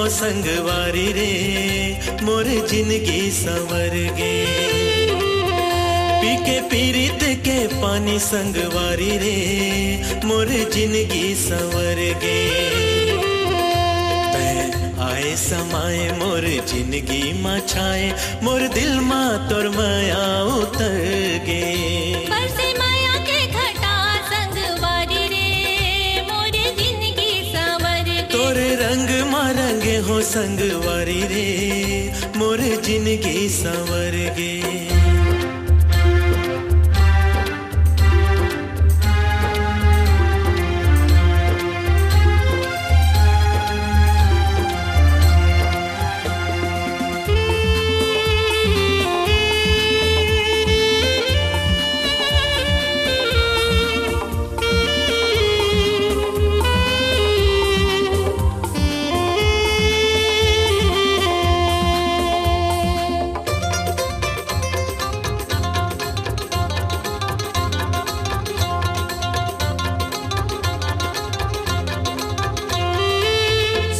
हो संगवारी रे मोर जिंदगी संवर गे। पी के पीरित के पानी संगवारी रे मोर जिंदगी संवर गे। आए समाए मोर जिंदगी मा छाए मोर दिल मा तोर माया उतर गे। बरसे माया के घटा संगवारी रे मोर जिंदगी संवर गे। तोर रंग मा रंगे हो संगवारी रे मोर जिंदगी संवर गे।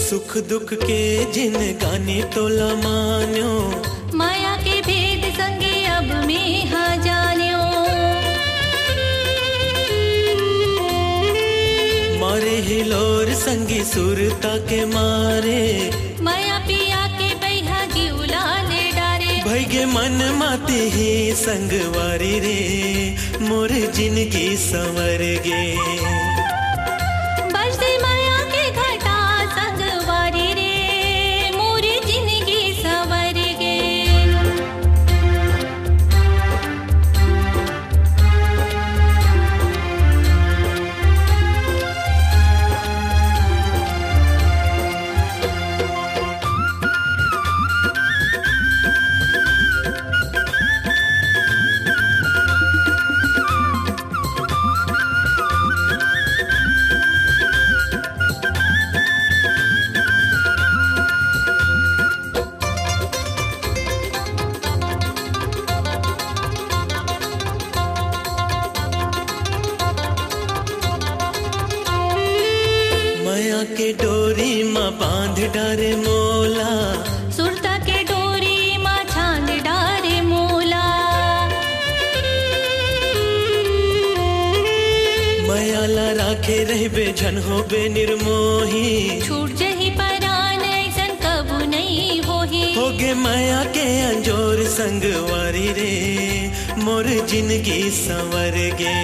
सुख दुख के जिन गानी तोला मान्यो माया के भेद संगे अब में हा जान्यो। मारे हिलोर संगी सुरता के मारे माया पिया के बैहा जीवला ले डारे। भैगे मन माते ही संगवारी रे मोर जिंदगी संवर गे। बरसे माया के घटा संगवारी रे मोर जिंदगी संवर गे। माया के डोरी माँ बांध डारे मोला सुरता के डोरी माँ छांद डारे मोला। माया ला राखे रहबे झन होबे निर्मोही। छूट जही परान ऐसन कबू नहीं होही। होगे माया के अंजोर संगवारी रे मोर जिंदगी संवर गे।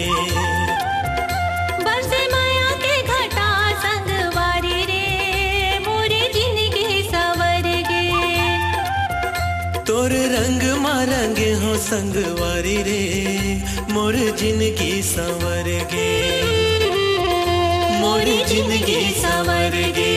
बरसे माया के घटा संगवारी रे मोर जिंदगी संवर गे। तोर रंग मा रंगे हो संगवारी रे मोर जिंदगी संवर गे। मोर जिंदगी संवर गे।